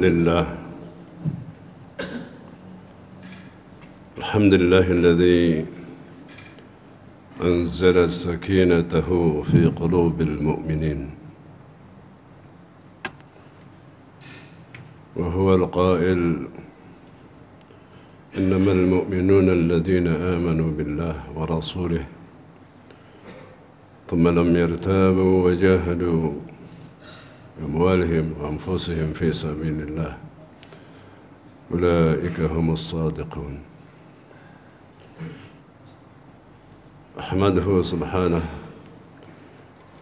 لله الحمد لله الذي أنزل سكينته في قلوب المؤمنين وهو القائل إنما المؤمنون الذين آمنوا بالله ورسوله ثم لم يرتابوا وجاهدوا بأموالهم وأنفسهم في سبيل الله أولئك هم الصادقون. أحمده سبحانه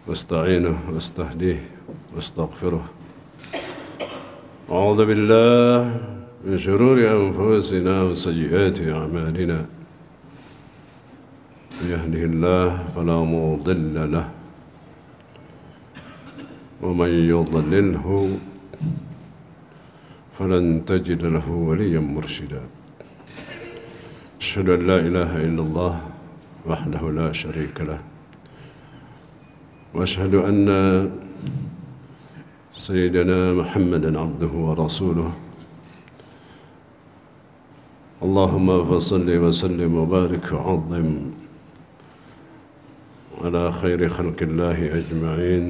واستعينه واستهديه واستغفره. أعوذ بالله من شرور أنفسنا وسيئات أعمالنا. من يهده الله فلا مضل له ومن يضلله فلن تجد له وليا مرشدا. أشهد أن لا إله إلا الله وحده لا شريك له وأشهد أن سيدنا محمدا عبده ورسوله. اللهم فصل وسلم وبارك وعظم على خير خلق الله أجمعين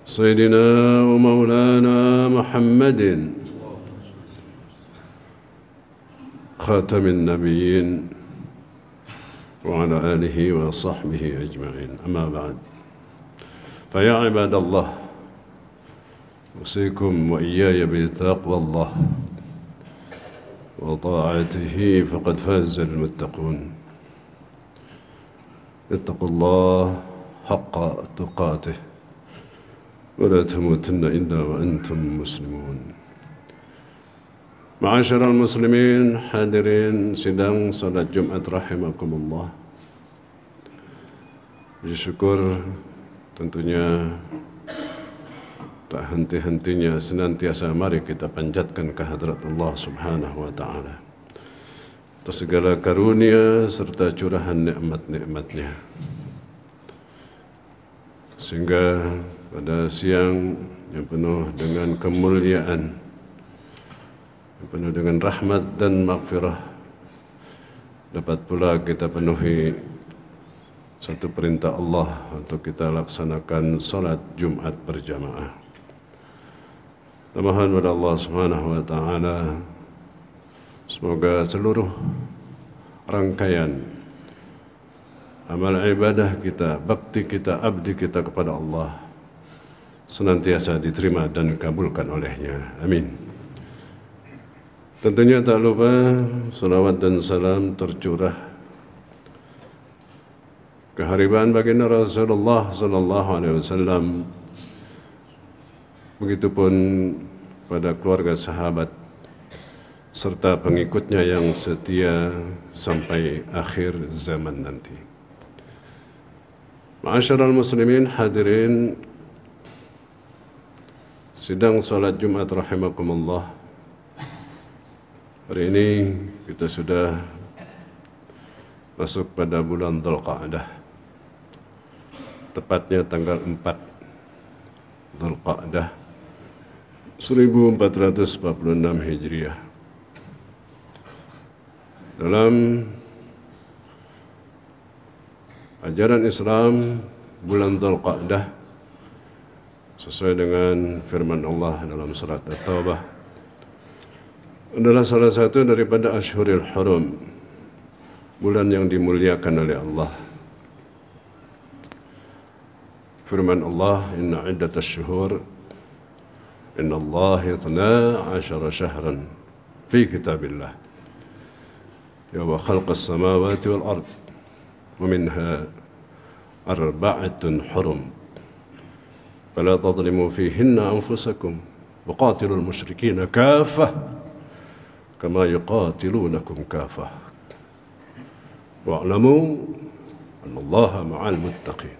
سيدنا ومولانا محمد خاتم النبيين وعلى آله وصحبه أجمعين. أما بعد، فيا عباد الله، أوصيكم وإياي بتقوى الله وطاعته فقد فاز المتقون. اتقوا الله حق تقاته ولا تموتن إلا وأنتم مسلمون. Ma'asyiral muslimin, hadirin sidang salat Jumat rahimakumullah. Puji syukur tentunya tak henti-hentinya senantiasa mari kita panjatkan kehadrat Allah Subhanahu wa taala atas segala karunia serta curahan nikmat-nikmatnya. Sehingga pada siang yang penuh dengan kemuliaan, penuh dengan rahmat dan maghfirah, dapat pula kita penuhi satu perintah Allah untuk kita laksanakan salat Jumat berjamaah. Mohon kepada Allah Subhanahu wa taala semoga seluruh rangkaian amal ibadah kita, bakti kita, abdi kita kepada Allah senantiasa diterima dan dikabulkan olehnya. Amin. Tentunya tak lupa salawat dan salam tercurah kehariban baginda Rasulullah sallallahu alaihi wasallam, begitupun pada keluarga sahabat serta pengikutnya yang setia sampai akhir zaman nanti. Ma'asyiral muslimin, hadirin sidang salat Jumat rahimakumullah. Hari ini kita sudah masuk pada bulan Dzulqa'dah, tepatnya tanggal 4 Dzulqa'dah 1446 Hijriah. Dalam ajaran Islam, bulan Dzulqa'dah sesuai dengan firman Allah dalam surat At-Taubah adalah salah satu daripada Ashhurul Hurum, bulan yang dimuliakan oleh Allah. Firman Allah, inna iddatasy syuhur inna Allah 12 syahran fi kitabillah yawma khalaqas samawati wal ard wa minha arba'atun hurum fala tadlimu fihinna anfusakum wa qatilul musyrikina kaffah kama yuqatilunakum kafah wa'lamu annallaha ma'al muttaqin.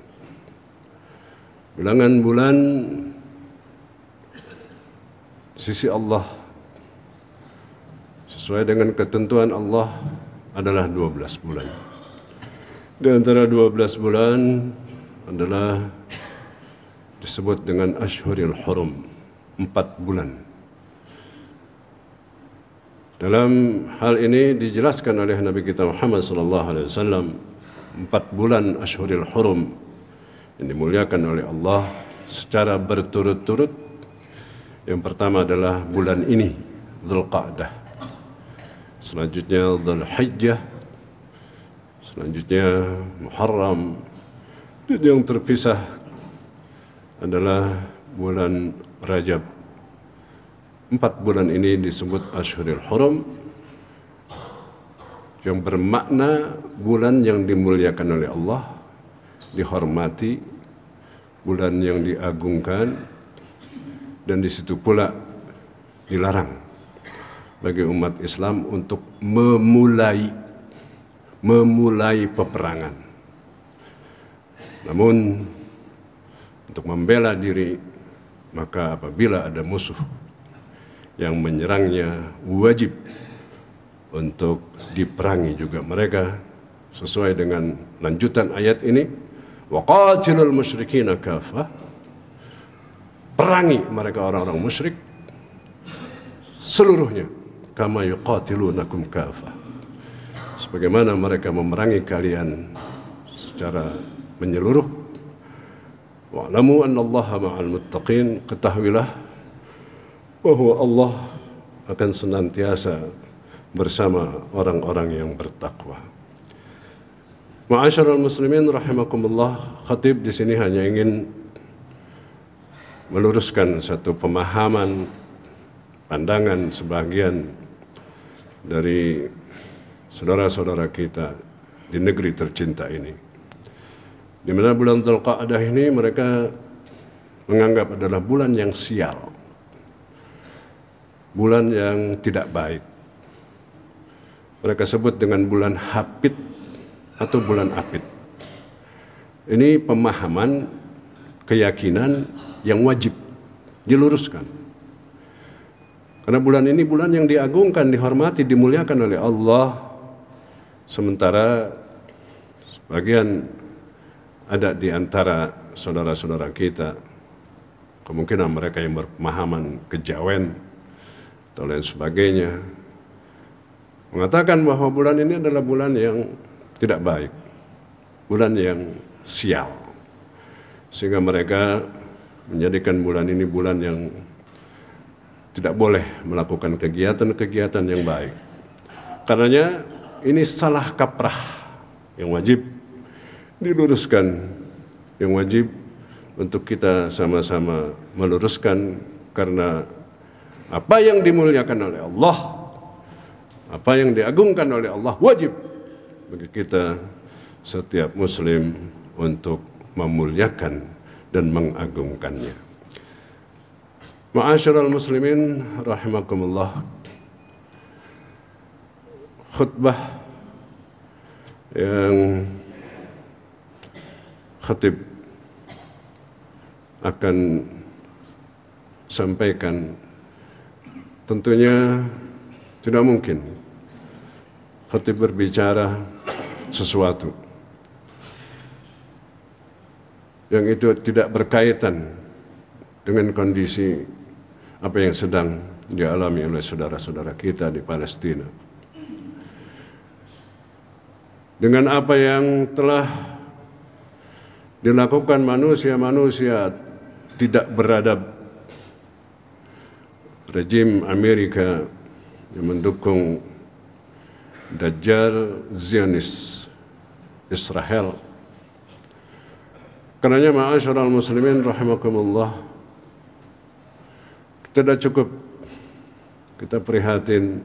Bilangan bulan sisi Allah sesuai dengan ketentuan Allah adalah 12 bulan. Di antara 12 bulan adalah disebut dengan Ashhurul Hurum, 4 bulan. Dalam hal ini dijelaskan oleh Nabi kita Muhammad SAW, 4 bulan Ashhurul Hurum yang dimuliakan oleh Allah secara berturut-turut. Yang pertama adalah bulan ini, Dzulqa'dah. Selanjutnya Dzulhijjah. Selanjutnya Muharram. Dan yang terpisah adalah bulan Rajab. 4 bulan ini disebut Ashhurul Hurum, yang bermakna bulan yang dimuliakan oleh Allah, dihormati, bulan yang diagungkan, dan di situ pula dilarang bagi umat Islam untuk memulai peperangan. Namun untuk membela diri, maka apabila ada musuh yang menyerangnya, wajib untuk diperangi juga mereka sesuai dengan lanjutan ayat ini, waqatilul musyrikina kafah, perangi mereka orang-orang musyrik seluruhnya, kama yuqatilunakum kafah, sebagaimana mereka memerangi kalian secara menyeluruh. Wa'lamu annallaha ma'al muttaqin, ketahuilah bahwa Allah akan senantiasa bersama orang-orang yang bertakwa. Ma'asyiral muslimin rahimakumullah, khatib di sini hanya ingin meluruskan satu pemahaman, pandangan sebagian dari saudara-saudara kita di negeri tercinta ini, di mana bulan Dzulqa'dah ini mereka menganggap adalah bulan yang sial, bulan yang tidak baik. Mereka sebut dengan bulan Hapit atau bulan Apit. Ini pemahaman, keyakinan yang wajib diluruskan. Karena bulan ini bulan yang diagungkan, dihormati, dimuliakan oleh Allah. Sementara sebagian ada di antara saudara-saudara kita, kemungkinan mereka yang berpemahaman kejawen atau lain sebagainya, mengatakan bahwa bulan ini adalah bulan yang tidak baik, bulan yang sial, sehingga mereka menjadikan bulan ini bulan yang tidak boleh melakukan kegiatan-kegiatan yang baik. Karenanya ini salah kaprah yang wajib diluruskan, yang wajib untuk kita sama-sama meluruskan, karena apa yang dimuliakan oleh Allah, apa yang diagungkan oleh Allah, wajib bagi kita setiap muslim untuk memuliakan dan mengagungkannya. Ma'asyiral muslimin rahimakumullah, khutbah yang khatib akan sampaikan tentunya tidak mungkin khatib berbicara sesuatu yang itu tidak berkaitan dengan kondisi apa yang sedang dialami oleh saudara-saudara kita di Palestina, dengan apa yang telah dilakukan manusia-manusia tidak beradab, rejim Amerika yang mendukung Dajjal, Zionis, Israel. Karenanya ma'asyiral muslimin rahimakumullah, tidak cukup kita prihatin,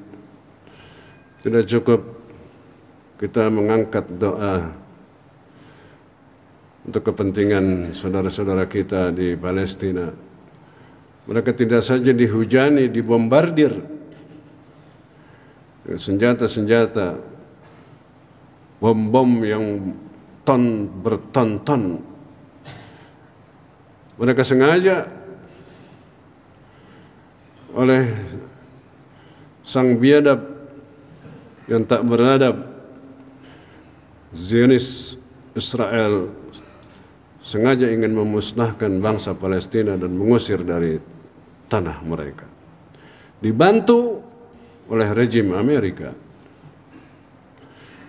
tidak cukup kita mengangkat doa untuk kepentingan saudara-saudara kita di Palestina. Mereka tidak saja dihujani, dibombardir dengan senjata-senjata, bom-bom yang berton-ton. Mereka sengaja oleh sang biadab yang tak beradab, Zionis Israel, sengaja ingin memusnahkan bangsa Palestina dan mengusir dari tanah mereka. Dibantu oleh rejim Amerika,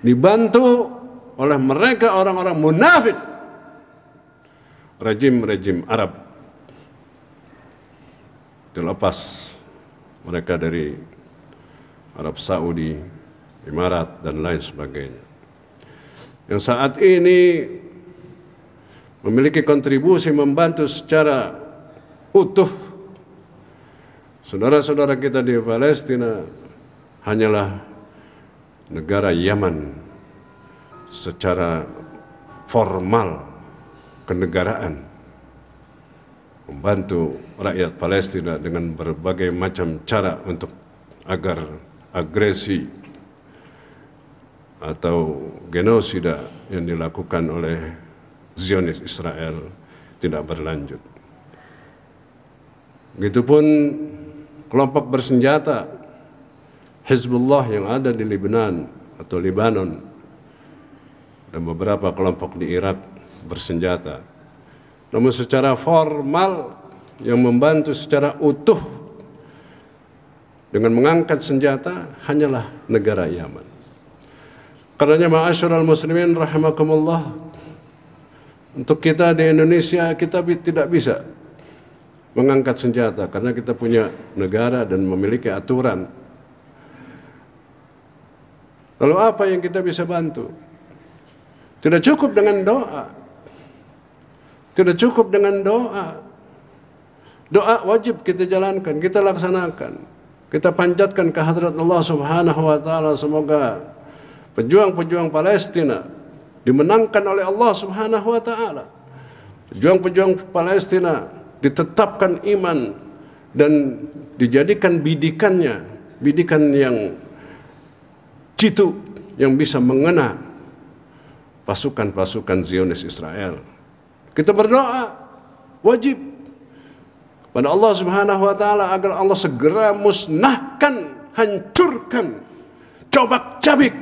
dibantu oleh mereka orang-orang munafik, rejim-rejim Arab. Terlepas mereka dari Arab Saudi, Emirat, dan lain sebagainya, yang saat ini memiliki kontribusi membantu secara utuh saudara-saudara kita di Palestina hanyalah negara Yaman secara formal kenegaraan, membantu rakyat Palestina dengan berbagai macam cara untuk agar agresi atau genosida yang dilakukan oleh Zionis Israel tidak berlanjut. Begitupun kelompok bersenjata Hizbullah yang ada di Lebanon atau Libanon dan beberapa kelompok di Irak bersenjata. Namun secara formal yang membantu secara utuh dengan mengangkat senjata hanyalah negara Yaman. Karenanya ma'asyiral muslimin rahimakumullah, untuk kita di Indonesia, kita tidak bisa mengangkat senjata karena kita punya negara dan memiliki aturan. Lalu apa yang kita bisa bantu? Tidak cukup dengan doa. Tidak cukup dengan doa. Doa wajib kita jalankan, kita laksanakan. Kita panjatkan ke hadrat Allah Subhanahu wa taala, semoga pejuang-pejuang Palestina dimenangkan oleh Allah Subhanahu wa taala. Pejuang-pejuang Palestina ditetapkan iman dan dijadikan bidikannya, bidikan yang jitu yang bisa mengena pasukan-pasukan Zionis Israel. Kita berdoa wajib kepada Allah Subhanahu wa taala agar Allah segera musnahkan, hancurkan, cobak-cabik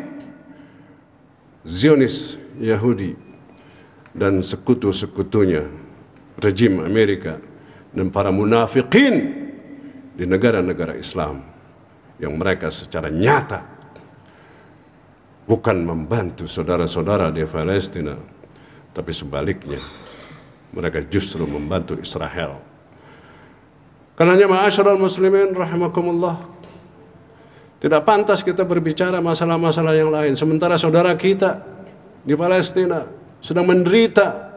Zionis Yahudi dan sekutu-sekutunya, rejim Amerika dan para munafikin di negara-negara Islam yang mereka secara nyata bukan membantu saudara-saudara di Palestina, tapi sebaliknya mereka justru membantu Israel. Karenanya ma'asyiral muslimin rahimakumullah, tidak pantas kita berbicara masalah-masalah yang lain sementara saudara kita di Palestina sedang menderita.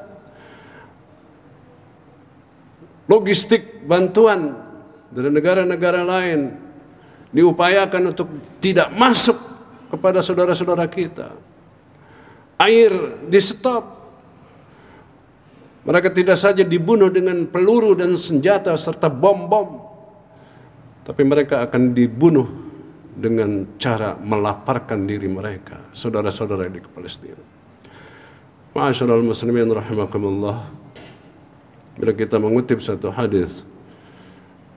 Logistik bantuan dari negara-negara lain diupayakan untuk tidak masuk kepada saudara-saudara kita. Air di stop. Mereka tidak saja dibunuh dengan peluru dan senjata serta bom-bom, tapi mereka akan dibunuh dengan cara melaparkan diri mereka, saudara-saudara di Palestina. Ma'asyiral muslimin rahimakumullah, bila kita mengutip satu hadis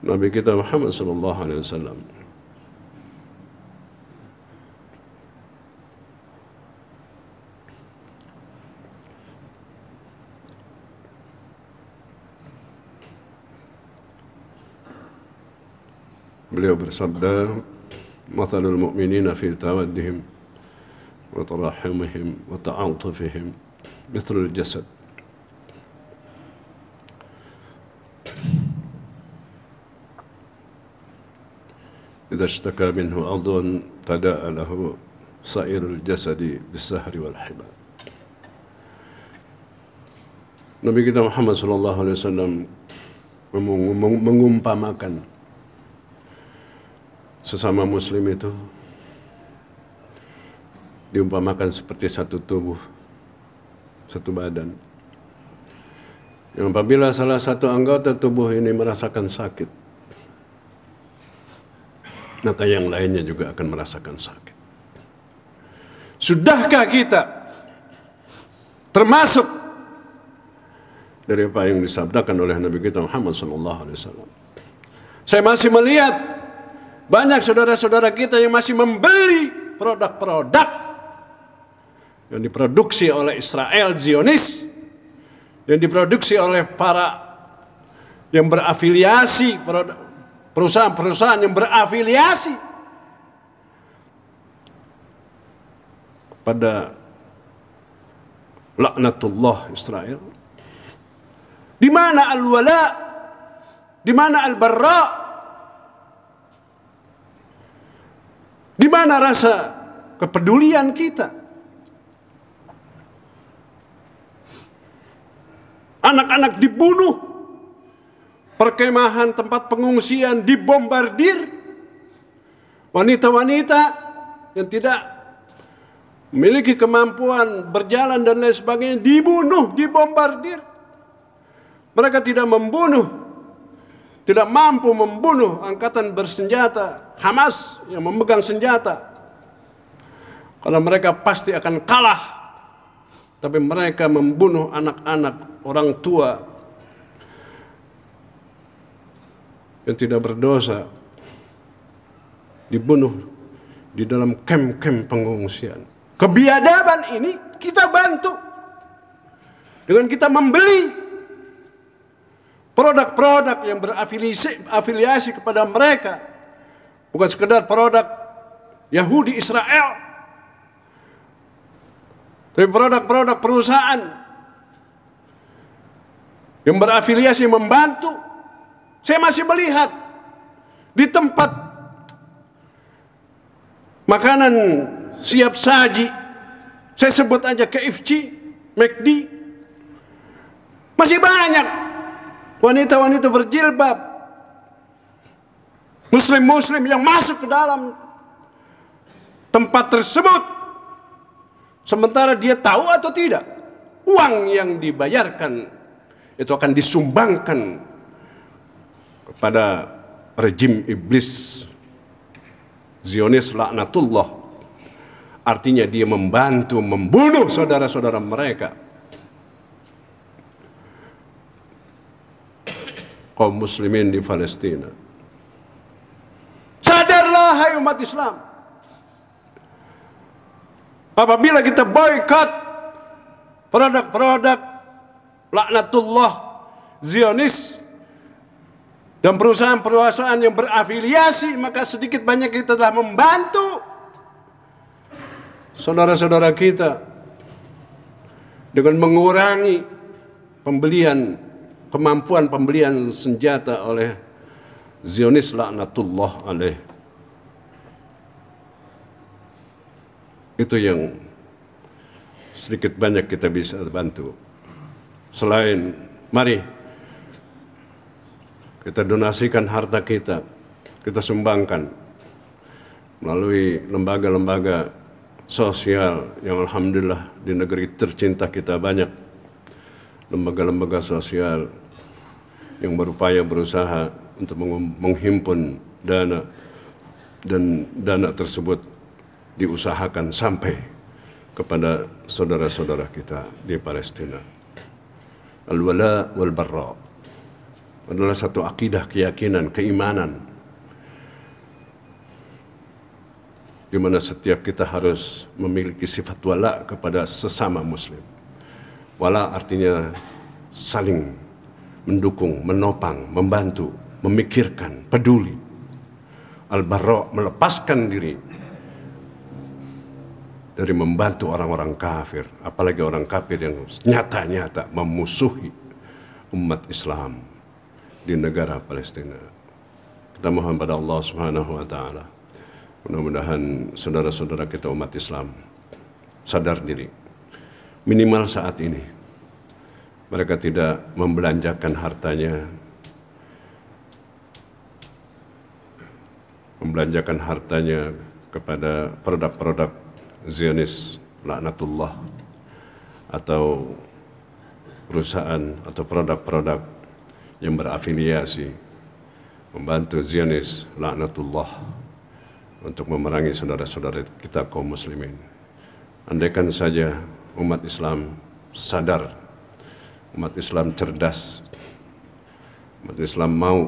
Nabi kita Muhammad sallallahu alaihi wasallam, beliau bersabda, "Mathalul mu'minina fi tawaddihim wa tarahumihim wa ta'atufihim mithlul jasad." إذا اشتكى منه عضو تداعى له سائر الجسد بالسهر والحمى. Nabi kita Muhammad SAW mengumpamakan sesama muslim itu diumpamakan seperti satu tubuh, satu badan, yang apabila salah satu anggota tubuh ini merasakan sakit, maka yang lainnya juga akan merasakan sakit. Sudahkah kita termasuk dari apa yang disabdakan oleh Nabi kita Muhammad SAW? Saya masih melihat banyak saudara-saudara kita yang masih membeli produk-produk yang diproduksi oleh Israel Zionis, yang diproduksi oleh para yang berafiliasi, perusahaan-perusahaan yang berafiliasi pada laknatullah Israel. Di mana al-wala? Di mana al-barra? Di mana rasa kepedulian kita? Anak-anak dibunuh, perkemahan tempat pengungsian dibombardir, wanita-wanita yang tidak memiliki kemampuan berjalan dan lain sebagainya dibunuh, dibombardir. Mereka tidak membunuh, tidak mampu membunuh angkatan bersenjata Hamas yang memegang senjata, karena mereka pasti akan kalah. Tapi mereka membunuh anak-anak, orang tua yang tidak berdosa, dibunuh di dalam kem-kem pengungsian. Kebiadaban ini kita bantu dengan kita membeli produk-produk yang berafiliasi kepada mereka, bukan sekedar produk Yahudi Israel, tapi produk-produk perusahaan yang berafiliasi membantu. Saya masih melihat di tempat makanan siap saji, saya sebut aja KFC, McD, masih banyak wanita-wanita berjilbab, muslim-muslim yang masuk ke dalam tempat tersebut. Sementara dia tahu atau tidak, uang yang dibayarkan itu akan disumbangkan kepada rejim iblis Zionis laknatullah. Artinya dia membantu membunuh saudara-saudara mereka, kaum muslimin di Palestina. Sadarlah hai umat Islam. Apabila kita boikot produk-produk laknatullah Zionis dan perusahaan-perusahaan yang berafiliasi, maka sedikit banyak kita telah membantu saudara-saudara kita dengan mengurangi kemampuan pembelian senjata oleh Zionis laknatullah alaih. Itu yang sedikit banyak kita bisa bantu. Selain, mari kita donasikan harta kita, kita sumbangkan melalui lembaga-lembaga sosial yang alhamdulillah di negeri tercinta kita banyak lembaga-lembaga sosial yang berusaha untuk menghimpun dana, dan dana tersebut diusahakan sampai kepada saudara-saudara kita di Palestina. Al-wala wal barra adalah satu akidah, keyakinan, keimanan di mana setiap kita harus memiliki sifat wala kepada sesama muslim. Wala artinya saling mendukung, menopang, membantu, memikirkan, peduli. Al-barra melepaskan diri dari membantu orang-orang kafir, apalagi orang kafir yang nyata-nyata memusuhi umat Islam di negara Palestina. Kita mohon pada Allah Subhanahu wa taala, mudah-mudahan saudara-saudara kita umat Islam sadar diri. Minimal saat ini mereka tidak membelanjakan hartanya kepada produk-produk Zionis laknatullah atau perusahaan atau produk-produk yang berafiliasi membantu Zionis laknatullah untuk memerangi saudara-saudara kita kaum muslimin. Andaikan saja umat Islam sadar, umat Islam cerdas, umat Islam mau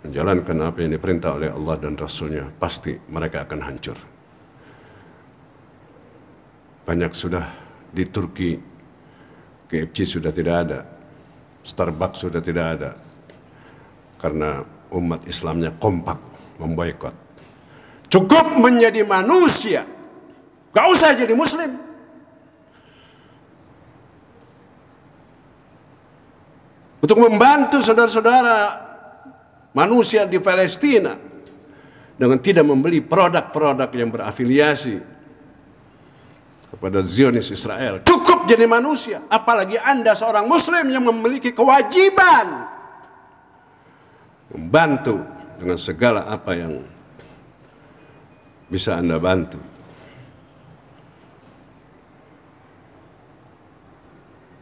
menjalankan apa yang diperintah oleh Allah dan Rasulnya, pasti mereka akan hancur. Banyak sudah di Turki KFC sudah tidak ada, Starbucks sudah tidak ada, karena umat Islamnya kompak memboikot. Cukup menjadi manusia, gak usah jadi muslim. Untuk membantu saudara-saudara manusia di Palestina dengan tidak membeli produk-produk yang berafiliasi kepada Zionis Israel. Cukup jadi manusia, apalagi Anda seorang muslim yang memiliki kewajiban membantu dengan segala apa yang bisa Anda bantu.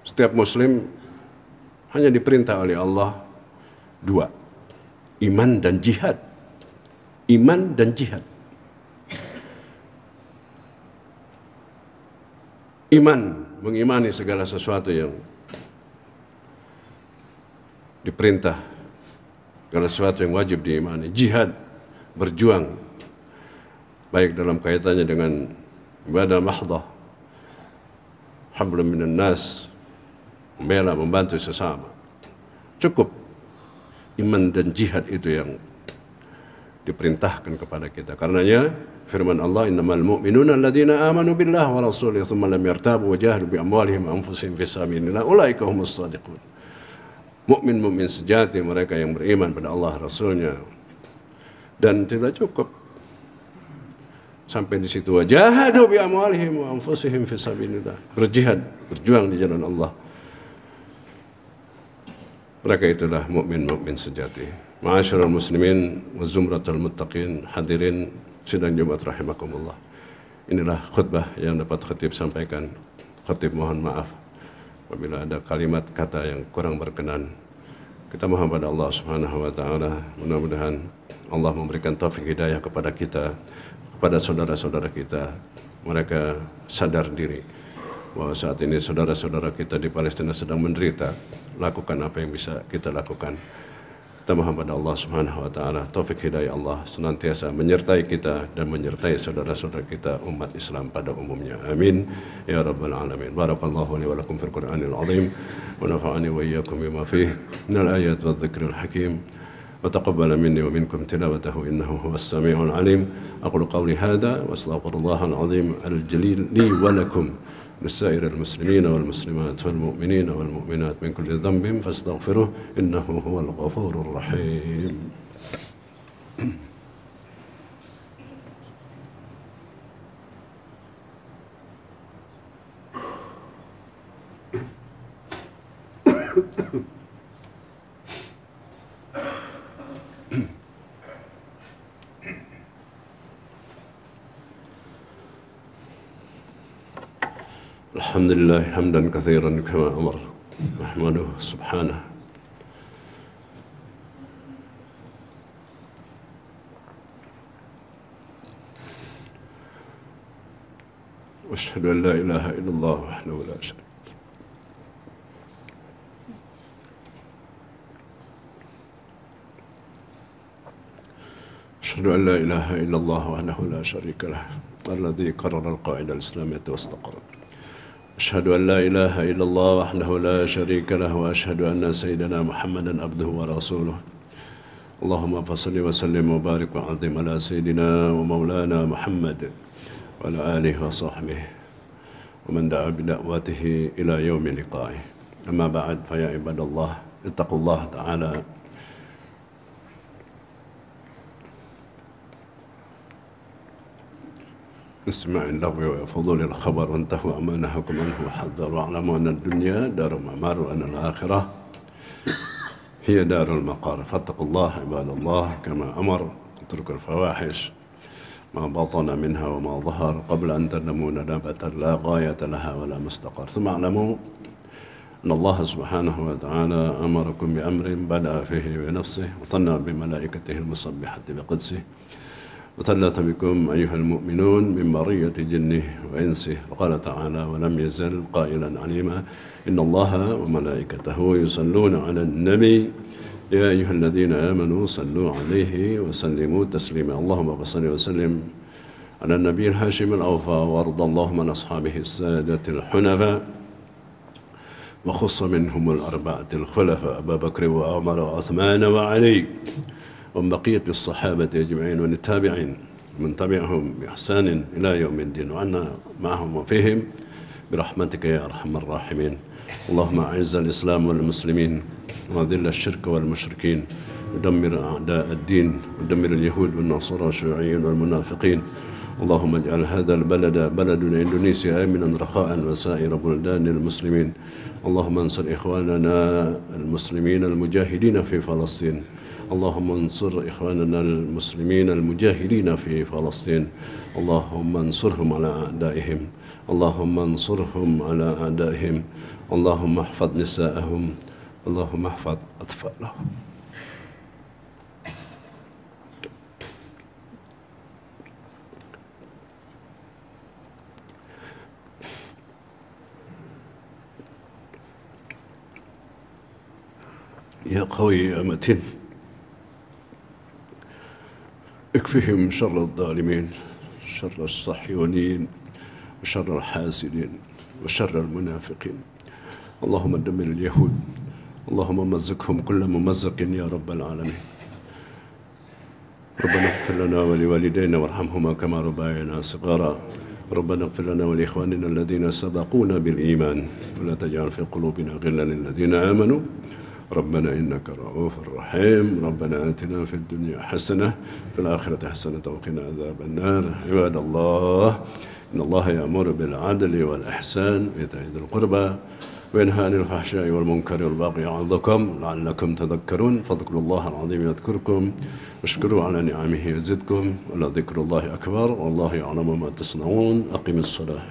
Setiap muslim hanya diperintah oleh Allah dua, iman dan jihad. Iman dan jihad. Iman, mengimani segala sesuatu yang diperintah, segala sesuatu yang wajib diimani. Jihad, berjuang, baik dalam kaitannya dengan ibadah mahdah, hablum minan nas, membela, membantu sesama. Cukup iman dan jihad itu yang diperintahkan kepada kita. Karenanya firman Allah, innamal mu'minuna alladzina amanu billahi wa rasulihi tsumma lam yartabu wa jahadu bi amwalihim wa anfusihim fi sabilillah ulaika humus shadiqun. Mukmin sejati mereka yang beriman pada Allah Rasulnya. Dan tidak cukup sampai di situ, wa jahadu bi amwalihim wa anfusihim fi sabilillah. Berjihad, berjuang di jalan Allah. Mereka itulah mukmin sejati. Ma'asyiral muslimin wa zumratul muttaqin, hadirin sidang Jumat rahimakumullah. Inilah khutbah yang dapat khatib sampaikan. Khatib mohon maaf apabila ada kalimat kata yang kurang berkenan. Kita mohon pada Allah Subhanahu wa taala, mudah-mudahan Allah memberikan taufik hidayah kepada kita, kepada saudara-saudara kita. Mereka sadar diri bahwa saat ini saudara-saudara kita di Palestina sedang menderita. Lakukan apa yang bisa kita lakukan. Kita mohon pada Allah Subhanahu wa taala taufik hidayah Allah senantiasa menyertai kita dan menyertai saudara-saudara kita umat Islam pada umumnya. Amin ya rabbal alamin. Barakallahu li wa lakum fil Qur'anil azim wa nafa'ani wa iyyakum bima fihi minal ayati wadh-dhikril hakim. وتقبل مني ومنكم تلاوته إنه هو السميع العليم. أقول قولي هذا وأستغفر الله العظيم الجليل لي ولكم لسائر المسلمين والمسلمات والمؤمنين والمؤمنات من كل ذنب فاستغفروه إنه هو الغفور الرحيم. الحمد لله حمدا كثيرا كما أمر نحمده سبحانه وأشهد أن لا إله إلا الله وحده لا شريك له أشهد أن لا إله إلا الله وحده لا شريك له الذي قرر القاعدة الإسلامية واستقرت. أشهد أن لا إله إلا الله وحده لا شريك له وأشهد أن سيدنا محمدا عبده ورسوله. اللهم فصل وسلم وبارك وعظم على سيدنا ومولانا محمد وعلى آله وصحبه ومن دعا بدعوته إلى يوم لقائه. أما بعد فيا عباد الله اتقوا الله تعالى اسمع اللغو وفضول الخبر وانتهوا عما نهاكم عنه وحذروا واعلموا أن الدنيا دار ممار وأن الآخرة هي دار المقار. فاتقوا الله عباد الله كما أمر. اتركوا الفواحش ما بطن منها وما ظهر قبل أن تنموا نبة لا غاية لها ولا مستقر. ثم اعلموا أن الله سبحانه وتعالى أمركم بأمر بدأ فيه بنفسه وثنى بملائكته المسبحة بقدسه وثلث بكم أيها المؤمنون من برية جنه وإنسه. وقال تعالى ولم يزل قائلا عليما إن الله وملائكته يصلون على النبي يا أيها الذين آمنوا صلوا عليه وسلموا تسليما. اللهم صل وسلم على النبي الهاشم الأوفى وارض اللهم عن أصحابه السادة الحنفاء وخص منهم الأربعة الخلفاء أبا بكر وعمر وعثمان وعلي ومن بقية الصحابة أجمعين والتابعين من تبعهم بإحسان إلى يوم الدين وعنا معهم وفيهم برحمتك يا أرحم الراحمين. اللهم أعز الإسلام والمسلمين وأذل الشرك والمشركين ودمر أعداء الدين ودمر اليهود والنصارى والشيوعيين والمنافقين. اللهم اجعل هذا البلد بلدنا إندونيسيا آمنا رخاء وسائر بلدان المسلمين. اللهم انصر إخواننا المسلمين المجاهدين في فلسطين. اللهم انصر إخواننا المسلمين المجاهدين في فلسطين. اللهم انصرهم على أعدائهم. اللهم انصرهم على أعدائهم. اللهم احفظ نساءهم. اللهم احفظ أطفالهم. يا قوي يا متين اكفهم شر الظالمين، شر الصهيونيين وشر الحاسدين وشر المنافقين. اللهم دمر اليهود. اللهم مزقهم كل ممزق يا رب العالمين. ربنا اغفر لنا ولوالدينا وارحمهما كما ربيانا صغارا. ربنا اغفر لنا ولإخواننا الذين سبقونا بالإيمان ولا تجعل في قلوبنا غلا للذين آمنوا ربنا إنك رؤوف رحيم. ربنا آتنا في الدنيا حسنة في الآخرة حسنة وقنا عذاب النار. عباد الله إن الله يأمر بالعدل والإحسان وإيتاء ذي القربى وينهى عن الفحشاء والمنكر والبغي يعظكم لعلكم تذكرون. فاذكروا الله العظيم يذكركم واشكروا على نعمه يزدكم ولذكر الله أكبر والله يعلم ما تصنعون. أقم الصلاة.